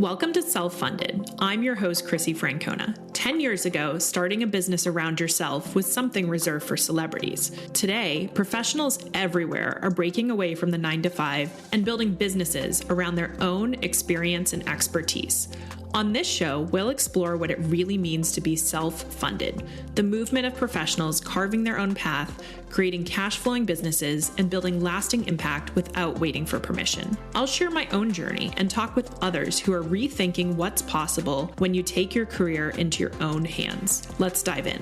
Welcome to Self-Funded. I'm your host, Chrissie Francona. 10 years ago, starting a business around yourself was something reserved for celebrities. Today, professionals everywhere are breaking away from the 9-to-5 and building businesses around their own experience and expertise. On this show, we'll explore what it really means to be self-funded, the movement of professionals carving their own path, creating cash-flowing businesses, and building lasting impact without waiting for permission. I'll share my own journey and talk with others who are rethinking what's possible when you take your career into your own hands. Let's dive in.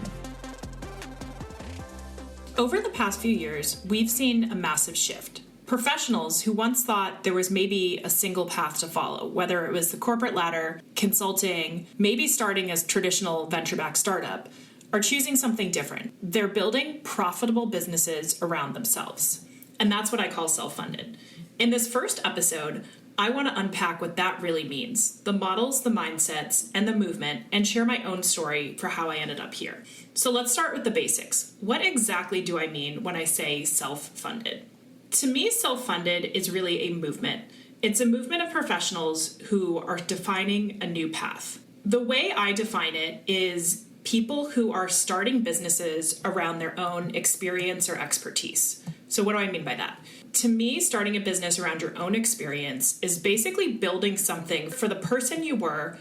Over the past few years, we've seen a massive shift. Professionals who once thought there was maybe a single path to follow, whether it was the corporate ladder, consulting, maybe starting as traditional venture-backed startup, are choosing something different. They're building profitable businesses around themselves. And that's what I call self-funded. In this first episode, I want to unpack what that really means, the models, the mindsets, and the movement, and share my own story for how I ended up here. So let's start with the basics. What exactly do I mean when I say self-funded? To me, self-funded is really a movement. It's a movement of professionals who are defining a new path. The way I define it is people who are starting businesses around their own experience or expertise. So what do I mean by that? To me, starting a business around your own experience is basically building something for the person you were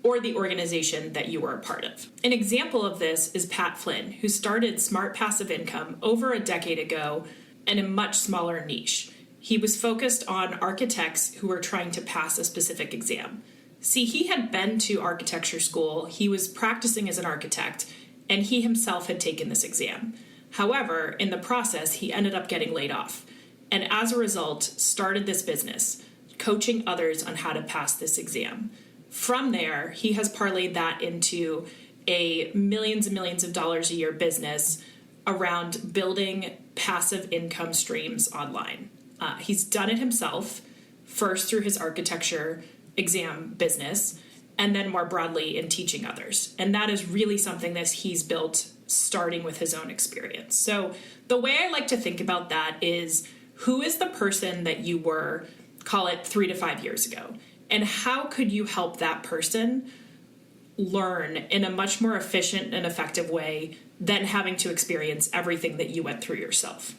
or the organization that you were a part of. An example of this is Pat Flynn, who started Smart Passive Income over a decade ago in a much smaller niche. He was focused on architects who were trying to pass a specific exam. See, he had been to architecture school, he was practicing as an architect, and he himself had taken this exam. However, in the process, he ended up getting laid off, and as a result, started this business, coaching others on how to pass this exam. From there, he has parlayed that into a millions and millions of dollars a year business around building passive income streams online. He's done it himself, first through his architecture exam business, and then more broadly in teaching others. And that is really something that he's built starting with his own experience. So the way I like to think about that is, who is the person that you were, call it 3 to 5 years ago? And how could you help that person learn in a much more efficient and effective way than having to experience everything that you went through yourself?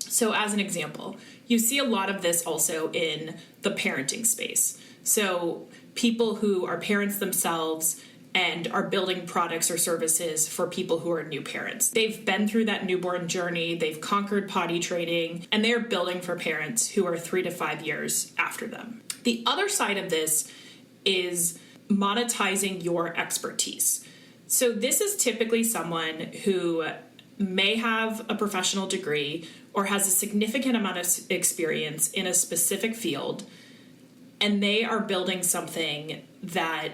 So as an example, you see a lot of this also in the parenting space. So people who are parents themselves and are building products or services for people who are new parents. They've been through that newborn journey, they've conquered potty training, and they're building for parents who are 3 to 5 years after them. The other side of this is monetizing your expertise. So this is typically someone who may have a professional degree or has a significant amount of experience in a specific field, and they are building something that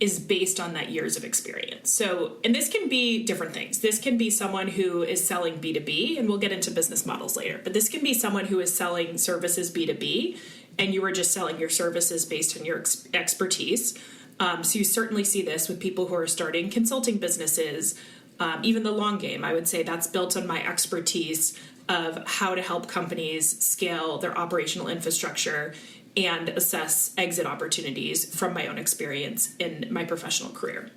is based on that years of experience. So, and this can be different things. This can be someone who is selling B2B, and we'll get into business models later, but this can be someone who is selling services B2B, and you are just selling your services based on your expertise. So you certainly see this with people who are starting consulting businesses, even the long game. I would say that's built on my expertise of how to help companies scale their operational infrastructure and assess exit opportunities from my own experience in my professional career.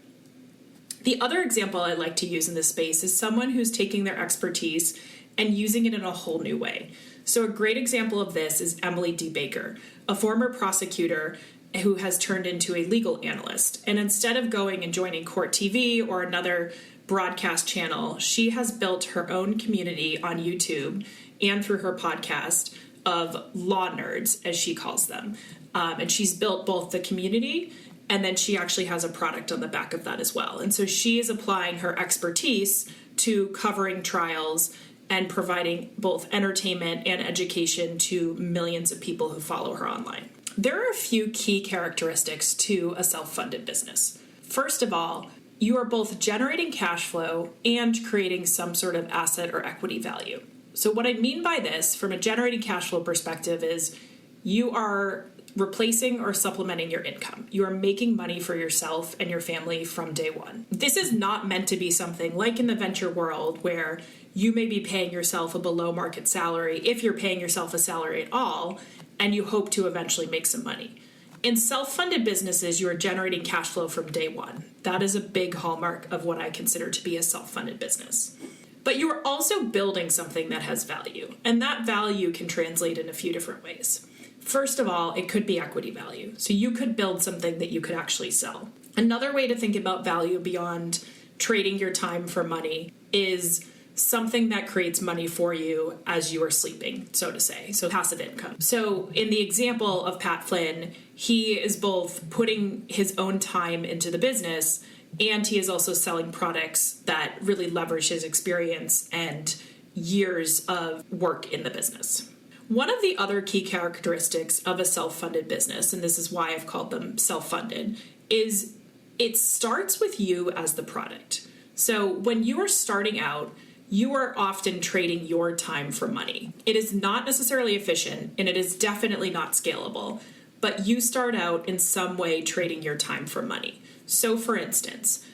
The other example I like to use in this space is someone who's taking their expertise and using it in a whole new way. So a great example of this is Emily D. Baker, a former prosecutor who has turned into a legal analyst. And instead of going and joining Court TV or another broadcast channel, she has built her own community on YouTube and through her podcast of law nerds, as she calls them. And she's built both the community, and then she actually has a product on the back of that as well. And so she is applying her expertise to covering trials and providing both entertainment and education to millions of people who follow her online. There are a few key characteristics to a self-funded business. First of all, you are both generating cash flow and creating some sort of asset or equity value. So what I mean by this from a generating cash flow perspective is you are replacing or supplementing your income. You are making money for yourself and your family from day one. This is not meant to be something like in the venture world where you may be paying yourself a below market salary, if you're paying yourself a salary at all, and you hope to eventually make some money. In self-funded businesses, you are generating cash flow from day one. That is a big hallmark of what I consider to be a self-funded business. But you are also building something that has value, and that value can translate in a few different ways. First of all, it could be equity value. So you could build something that you could actually sell. Another way to think about value beyond trading your time for money is something that creates money for you as you are sleeping, so to say. So passive income. So in the example of Pat Flynn, he is both putting his own time into the business, and he is also selling products that really leverage his experience and years of work in the business. One of the other key characteristics of a self-funded business, and this is why I've called them self-funded, is it starts with you as the product. So when you are starting out, you are often trading your time for money. It is not necessarily efficient, and it is definitely not scalable, but you start out in some way trading your time for money. So for instance,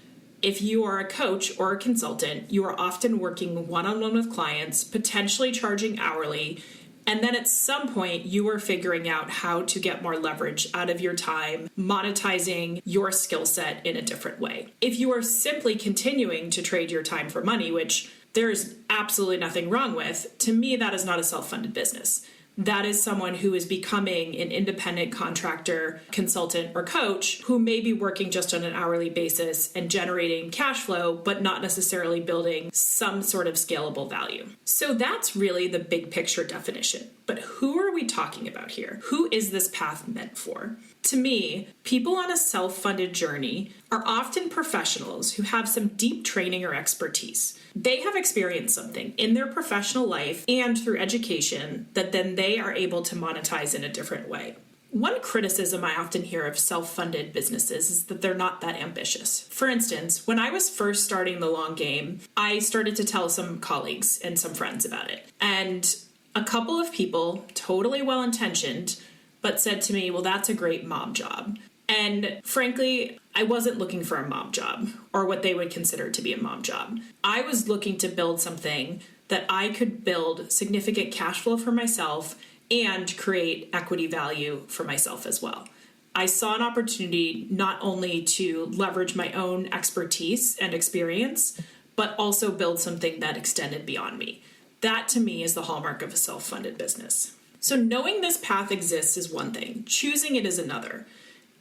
if you are a coach or a consultant, you are often working one-on-one with clients, potentially charging hourly, and then at some point you are figuring out how to get more leverage out of your time, monetizing your skill set in a different way. If you are simply continuing to trade your time for money, which there is absolutely nothing wrong with, to me that is not a self-funded business. That is someone who is becoming an independent contractor, consultant, or coach who may be working just on an hourly basis and generating cash flow, but not necessarily building some sort of scalable value. So that's really the big picture definition. But who are we talking about here? Who is this path meant for? To me, people on a self-funded journey are often professionals who have some deep training or expertise. They have experienced something in their professional life and through education that then they are able to monetize in a different way. One criticism I often hear of self-funded businesses is that they're not that ambitious. For instance, when I was first starting the long game, I started to tell some colleagues and some friends about it. And a couple of people, totally well-intentioned, but said to me, well, that's a great mom job. And frankly, I wasn't looking for a mom job or what they would consider to be a mom job. I was looking to build something that I could build significant cash flow for myself and create equity value for myself as well. I saw an opportunity not only to leverage my own expertise and experience, but also build something that extended beyond me. That to me is the hallmark of a self-funded business. So knowing this path exists is one thing, choosing it is another.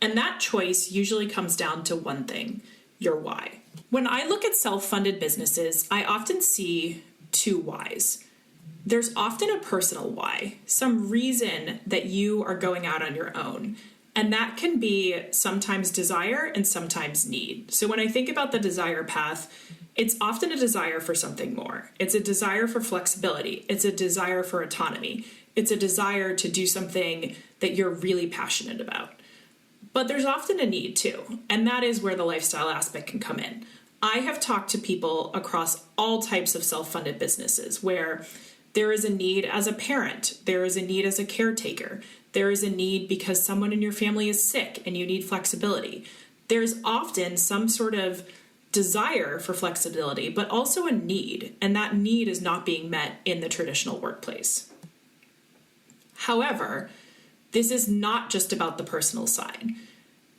And that choice usually comes down to one thing, your why. When I look at self-funded businesses, I often see two whys. There's often a personal why, some reason that you are going out on your own. And that can be sometimes desire and sometimes need. So when I think about the desire path, it's often a desire for something more. It's a desire for flexibility. It's a desire for autonomy. It's a desire to do something that you're really passionate about. But there's often a need too, and that is where the lifestyle aspect can come in. I have talked to people across all types of self-funded businesses where there is a need as a parent, there is a need as a caretaker, there is a need because someone in your family is sick and you need flexibility. There's often some sort of desire for flexibility, but also a need, and that need is not being met in the traditional workplace. However, this is not just about the personal side.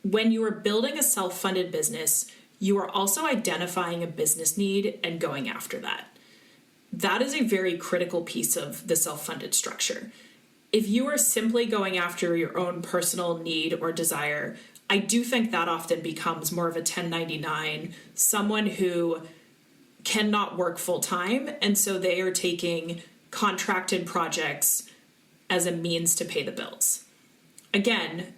When you are building a self-funded business, you are also identifying a business need and going after that. That is a very critical piece of the self-funded structure. If you are simply going after your own personal need or desire, I do think that often becomes more of a 1099, someone who cannot work full-time, and so they are taking contracted projects as a means to pay the bills. Again,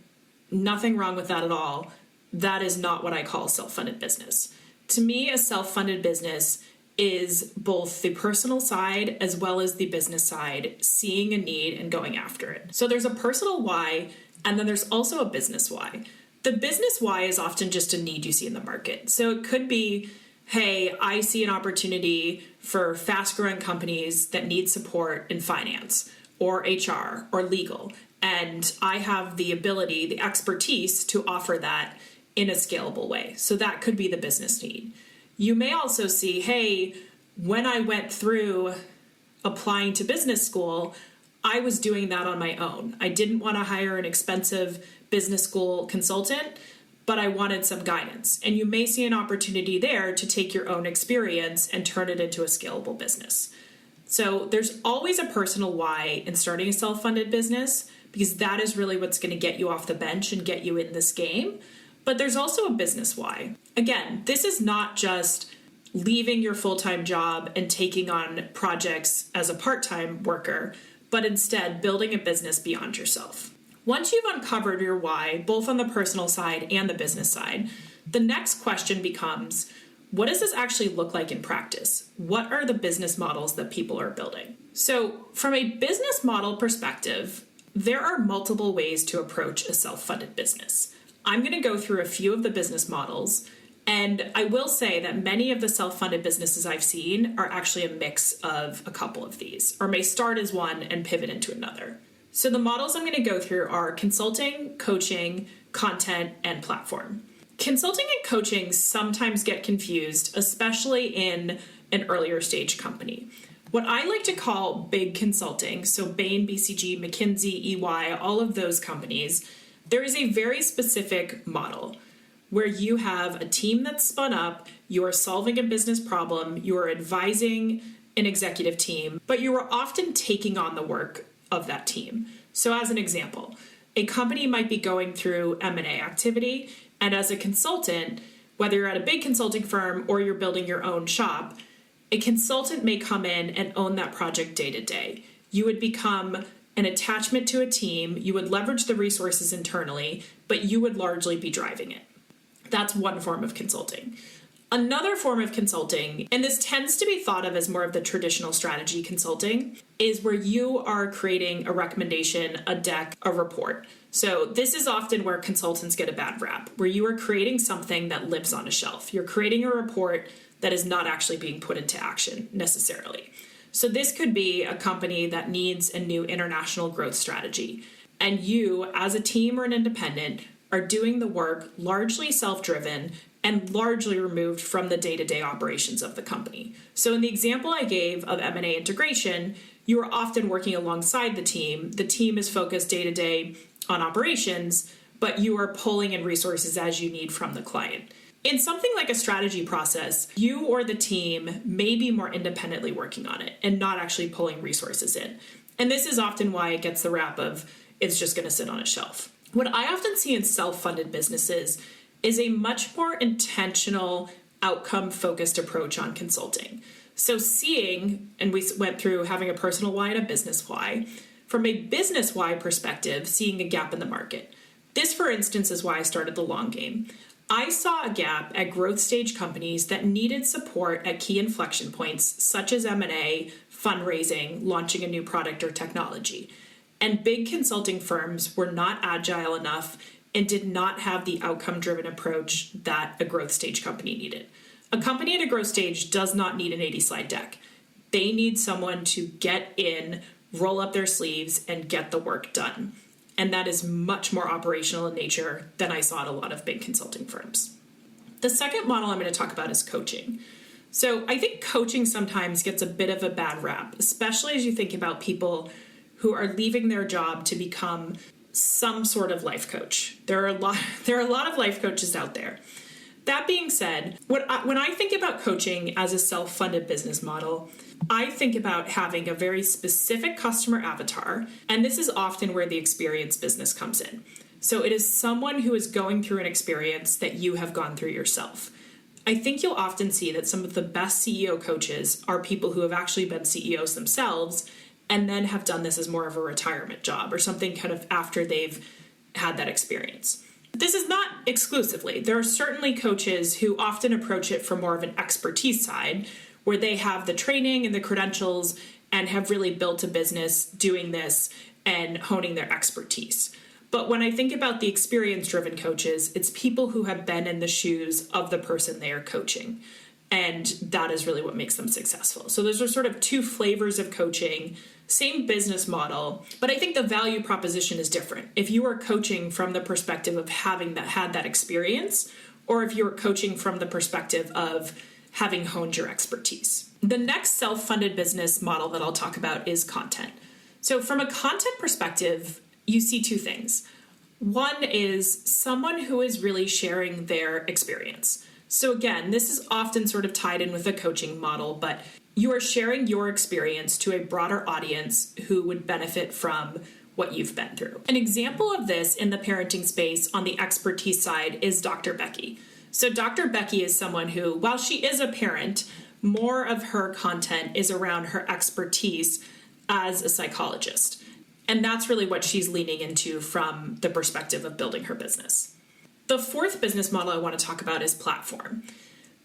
nothing wrong with that at all. That is not what I call self-funded business. To me, a self-funded business is both the personal side as well as the business side, seeing a need and going after it. So there's a personal why, and then there's also a business why. The business why is often just a need you see in the market. So it could be, hey, I see an opportunity for fast-growing companies that need support in finance or HR or legal. And I have the ability, the expertise to offer that in a scalable way. So that could be the business need. You may also see, hey, when I went through applying to business school, I was doing that on my own. I didn't want to hire an expensive business school consultant, but I wanted some guidance. And you may see an opportunity there to take your own experience and turn it into a scalable business. So there's always a personal why in starting a self-funded business, because that is really what's going to get you off the bench and get you in this game. But there's also a business why. Again, this is not just leaving your full-time job and taking on projects as a part-time worker, but instead building a business beyond yourself. Once you've uncovered your why, both on the personal side and the business side, the next question becomes, what does this actually look like in practice? What are the business models that people are building? So from a business model perspective, there are multiple ways to approach a self-funded business. I'm going to go through a few of the business models, and I will say that many of the self-funded businesses I've seen are actually a mix of a couple of these, or may start as one and pivot into another. So the models I'm going to go through are consulting, coaching, content, and platform. Consulting and coaching sometimes get confused, especially in an earlier stage company. What I like to call big consulting, so Bain, BCG, McKinsey, EY, all of those companies, there is a very specific model where you have a team that's spun up, you are solving a business problem, you are advising an executive team, but you are often taking on the work of that team. So as an example, a company might be going through M&A activity, and as a consultant, whether you're at a big consulting firm or you're building your own shop, a consultant may come in and own that project day to day. You would become an attachment to a team, you would leverage the resources internally, but you would largely be driving it. That's one form of consulting. Another form of consulting, and this tends to be thought of as more of the traditional strategy consulting, is where you are creating a recommendation, a deck, a report. So this is often where consultants get a bad rap, where you are creating something that lives on a shelf. You're creating a report that is not actually being put into action necessarily. So this could be a company that needs a new international growth strategy, and you, as a team or an independent, are doing the work largely self-driven and largely removed from the day-to-day operations of the company. So in the example I gave of M&A integration, you are often working alongside the team. The team is focused day-to-day on operations, but you are pulling in resources as you need from the client. In something like a strategy process, you or the team may be more independently working on it and not actually pulling resources in. And this is often why it gets the rap of it's just going to sit on a shelf. What I often see in self-funded businesses is a much more intentional, outcome-focused approach on consulting. So seeing, and we went through having a personal why and a business why, from a business why perspective, seeing a gap in the market. This, for instance, is why I started the long game. I saw a gap at growth stage companies that needed support at key inflection points, such as M&A, fundraising, launching a new product or technology. And big consulting firms were not agile enough and did not have the outcome-driven approach that a growth stage company needed. A company at a growth stage does not need an 80-slide deck. They need someone to get in, roll up their sleeves, and get the work done. And that is much more operational in nature than I saw at a lot of big consulting firms. The second model I'm going to talk about is coaching. So I think coaching sometimes gets a bit of a bad rap, especially as you think about people who are leaving their job to become some sort of life coach. There are a lot of life coaches out there. That being said, when I think about coaching as a self-funded business model, I think about having a very specific customer avatar, and this is often where the experience business comes in. So it is someone who is going through an experience that you have gone through yourself. I think you'll often see that some of the best CEO coaches are people who have actually been CEOs themselves and then have done this as more of a retirement job or something kind of after they've had that experience. This is not exclusively. There are certainly coaches who often approach it from more of an expertise side, where they have the training and the credentials and have really built a business doing this and honing their expertise. But when I think about the experience-driven coaches, it's people who have been in the shoes of the person they are coaching. And that is really what makes them successful. So those are sort of two flavors of coaching, same business model, but I think the value proposition is different. If you are coaching from the perspective of having had that experience, or if you're coaching from the perspective of having honed your expertise. The next self-funded business model that I'll talk about is content. So from a content perspective, you see two things. One is someone who is really sharing their experience. So again, this is often sort of tied in with a coaching model, but you are sharing your experience to a broader audience who would benefit from what you've been through. An example of this in the parenting space on the expertise side is Dr. Becky. So Dr. Becky is someone who, while she is a parent, more of her content is around her expertise as a psychologist. And that's really what she's leaning into from the perspective of building her business. The fourth business model I want to talk about is platform.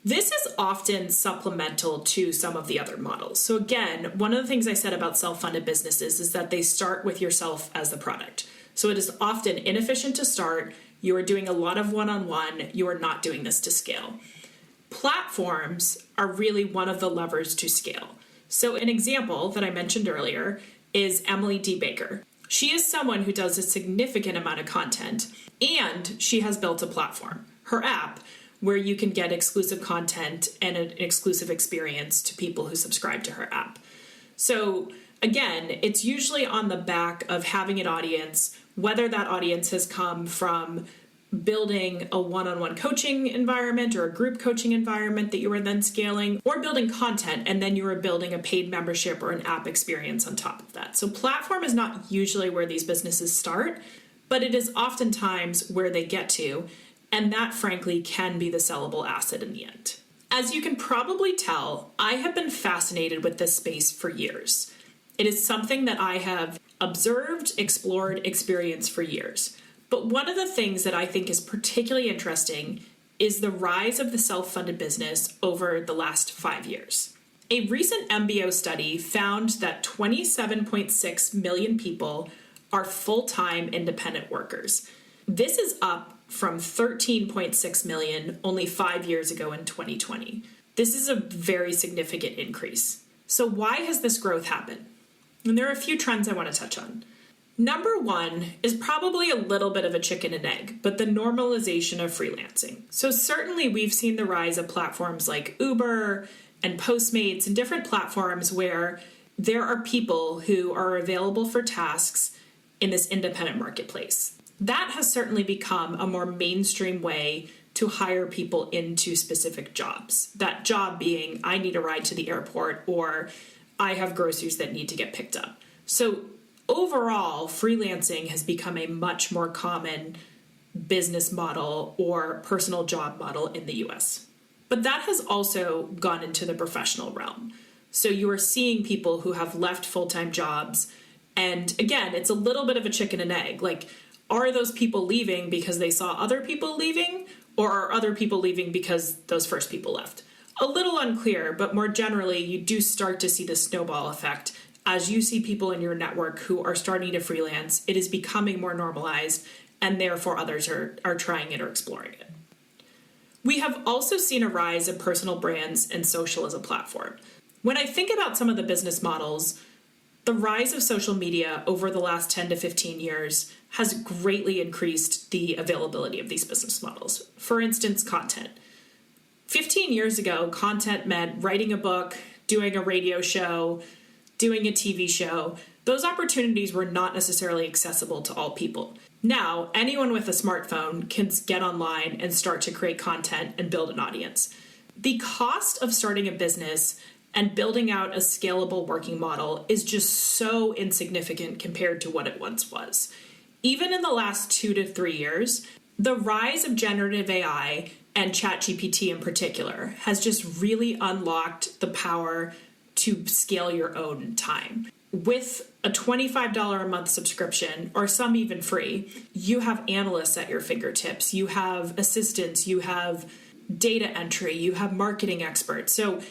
This is often supplemental to some of the other models. So again, one of the things I said about self-funded businesses is that they start with yourself as the product. So it is often inefficient to start. You are doing a lot of one-on-one. You are not doing this to scale. Platforms are really one of the levers to scale. So an example that I mentioned earlier is Emily D. Baker. She is someone who does a significant amount of content, and she has built a platform, her app, where you can get exclusive content and an exclusive experience to people who subscribe to her app. So again, it's usually on the back of having an audience, whether that audience has come from building a one-on-one coaching environment or a group coaching environment that you are then scaling, or building content and then you are building a paid membership or an app experience on top of that. So platform is not usually where these businesses start, but it is oftentimes where they get to, and that frankly can be the sellable asset in the end. As you can probably tell, I have been fascinated with this space for years. It is something that I have observed, explored, experienced for years. But one of the things that I think is particularly interesting is the rise of the self-funded business over the last 5 years. A recent MBO study found that 27.6 million people are full-time independent workers. This is up from 13.6 million only 5 years ago in 2020. This is a very significant increase. So why has this growth happened? And there are a few trends I want to touch on. Number one is probably a little bit of a chicken and egg, but the normalization of freelancing. So certainly we've seen the rise of platforms like Uber and Postmates and different platforms where there are people who are available for tasks in this independent marketplace. That has certainly become a more mainstream way to hire people into specific jobs. That job being, I need a ride to the airport, or I have groceries that need to get picked up. So overall, freelancing has become a much more common business model or personal job model in the US. But that has also gone into the professional realm. So you are seeing people who have left full-time jobs. And again, it's a little bit of a chicken and egg. Like, are those people leaving because they saw other people leaving? Or are other people leaving because those first people left? A little unclear, but more generally, you do start to see the snowball effect. As you see people in your network who are starting to freelance, it is becoming more normalized, and therefore others are trying it or exploring it. We have also seen a rise in personal brands and social as a platform. When I think about some of the business models, the rise of social media over the last 10 to 15 years has greatly increased the availability of these business models. For instance, content. 15 years ago, content meant writing a book, doing a radio show, doing a TV show. Those opportunities were not necessarily accessible to all people. Now, anyone with a smartphone can get online and start to create content and build an audience. The cost of starting a business and building out a scalable working model is just so insignificant compared to what it once was. Even in the last 2 to 3 years, the rise of generative AI and ChatGPT in particular has just really unlocked the power to scale your own time. With a $25 a month subscription, or some even free, you have analysts at your fingertips, you have assistants, you have data entry, you have marketing experts. So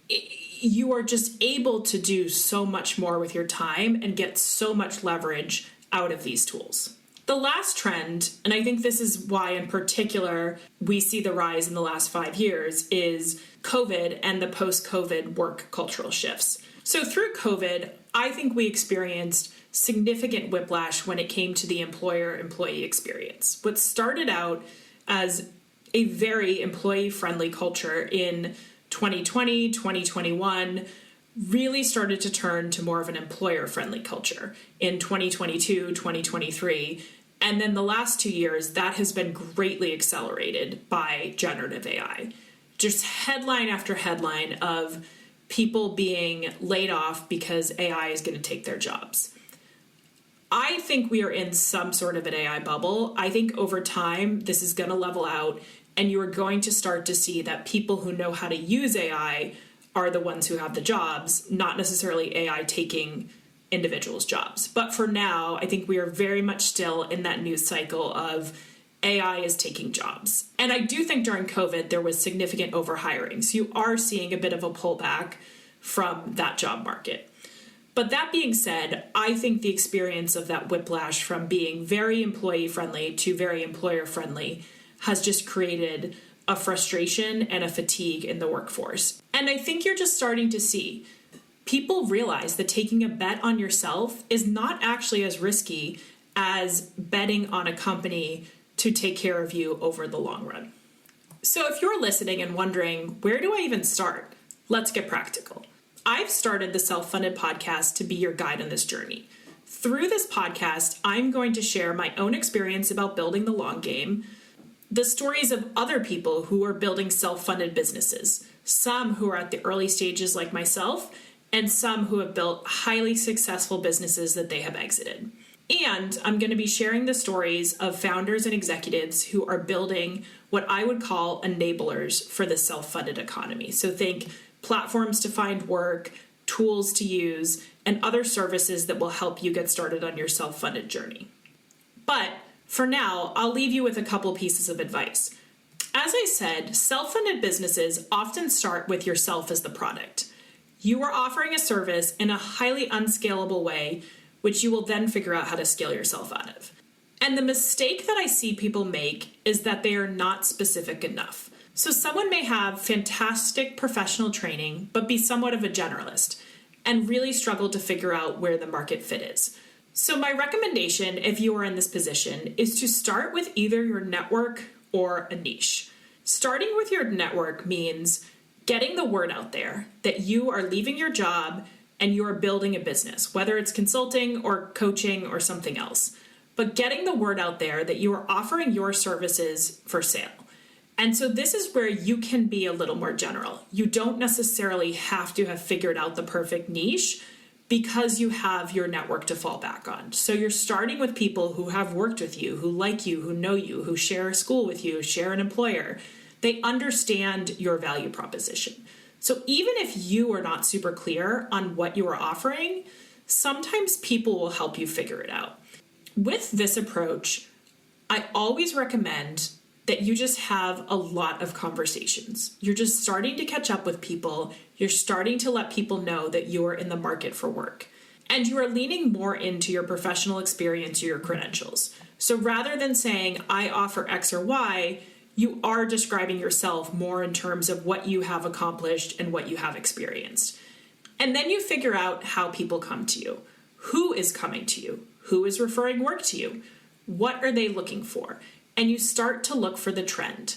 you are just able to do so much more with your time and get so much leverage out of these tools. The last trend, and I think this is why in particular we see the rise in the last 5 years, is COVID and the post-COVID work cultural shifts. So through COVID, I think we experienced significant whiplash when it came to the employer-employee experience. What started out as a very employee-friendly culture in 2020, 2021, really started to turn to more of an employer-friendly culture in 2022, 2023. And then the last 2 years, that has been greatly accelerated by generative AI. Just headline after headline of people being laid off because AI is going to take their jobs. I think we are in some sort of an AI bubble. I think over time, this is going to level out, and you are going to start to see that people who know how to use AI are the ones who have the jobs, not necessarily AI taking individuals' jobs. But for now, I think we are very much still in that news cycle of AI is taking jobs. And I do think during COVID, there was significant overhiring. So you are seeing a bit of a pullback from that job market. But that being said, I think the experience of that whiplash from being very employee friendly to very employer friendly has just created a frustration and a fatigue in the workforce. And I think you're just starting to see people realize that taking a bet on yourself is not actually as risky as betting on a company to take care of you over the long run. So if you're listening and wondering, where do I even start? Let's get practical. I've started the Self-Funded Podcast to be your guide on this journey. Through this podcast, I'm going to share my own experience about building the long game, the stories of other people who are building self-funded businesses, some who are at the early stages like myself, and some who have built highly successful businesses that they have exited. And I'm going to be sharing the stories of founders and executives who are building what I would call enablers for the self-funded economy. So think platforms to find work, tools to use, and other services that will help you get started on your self-funded journey. But for now, I'll leave you with a couple pieces of advice. As I said, self-funded businesses often start with yourself as the product. You are offering a service in a highly unscalable way, which you will then figure out how to scale yourself out of. And the mistake that I see people make is that they are not specific enough. So someone may have fantastic professional training, but be somewhat of a generalist and really struggle to figure out where the market fit is. So my recommendation, if you are in this position, is to start with either your network or a niche. Starting with your network means getting the word out there that you are leaving your job and you are building a business, whether it's consulting or coaching or something else. But getting the word out there that you are offering your services for sale. And so this is where you can be a little more general. You don't necessarily have to have figured out the perfect niche because you have your network to fall back on. So you're starting with people who have worked with you, who like you, who know you, who share a school with you, share an employer. They understand your value proposition. So even if you are not super clear on what you are offering, sometimes people will help you figure it out. With this approach, I always recommend that you just have a lot of conversations. You're just starting to catch up with people. You're starting to let people know that you are in the market for work. And you are leaning more into your professional experience or your credentials. So rather than saying, I offer X or Y, you are describing yourself more in terms of what you have accomplished and what you have experienced. And then you figure out how people come to you. Who is coming to you? Who is referring work to you? What are they looking for? And you start to look for the trend.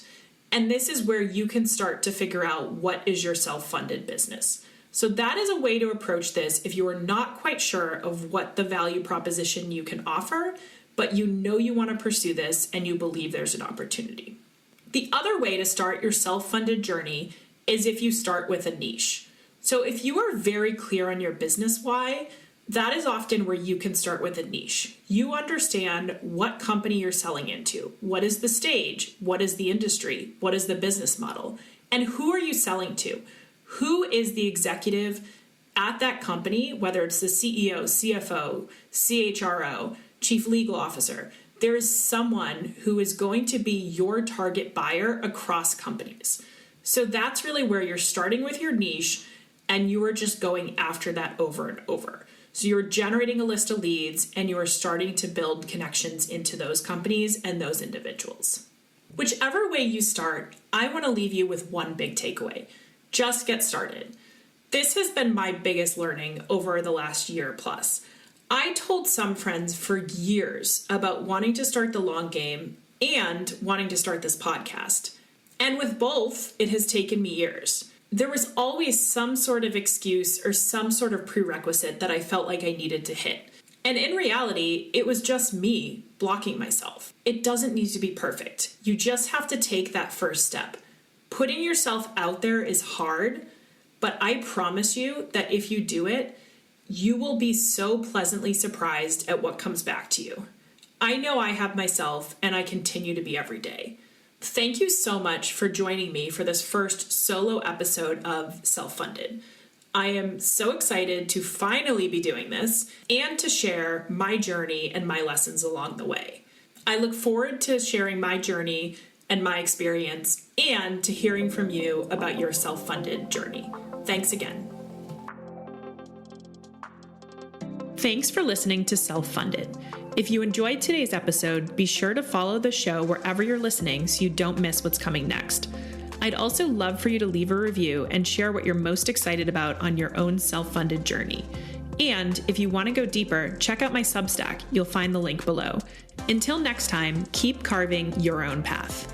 And this is where you can start to figure out what is your self-funded business. So that is a way to approach this if you are not quite sure of what the value proposition you can offer, but you know you want to pursue this and you believe there's an opportunity. The other way to start your self-funded journey is if you start with a niche. So if you are very clear on your business why, that is often where you can start with a niche. You understand what company you're selling into. What is the stage? What is the industry? What is the business model? And who are you selling to? Who is the executive at that company, whether it's the CEO, CFO, CHRO, chief legal officer? There is someone who is going to be your target buyer across companies. So that's really where you're starting with your niche and you are just going after that over and over. So you're generating a list of leads and you are starting to build connections into those companies and those individuals. Whichever way you start, I want to leave you with one big takeaway. Just get started. This has been my biggest learning over the last year plus. I told some friends for years about wanting to start the long game and wanting to start this podcast. And with both, it has taken me years. There was always some sort of excuse or some sort of prerequisite that I felt like I needed to hit. And in reality, it was just me blocking myself. It doesn't need to be perfect. You just have to take that first step. Putting yourself out there is hard, but I promise you that if you do it, you will be so pleasantly surprised at what comes back to you. I know I have myself, and I continue to be every day. Thank you so much for joining me for this first solo episode of Self-Funded. I am so excited to finally be doing this and to share my journey and my lessons along the way. I look forward to sharing my journey and my experience and to hearing from you about your self-funded journey. Thanks again. Thanks for listening to Self-Funded. If you enjoyed today's episode, be sure to follow the show wherever you're listening so you don't miss what's coming next. I'd also love for you to leave a review and share what you're most excited about on your own self-funded journey. And if you want to go deeper, check out my Substack. You'll find the link below. Until next time, keep carving your own path.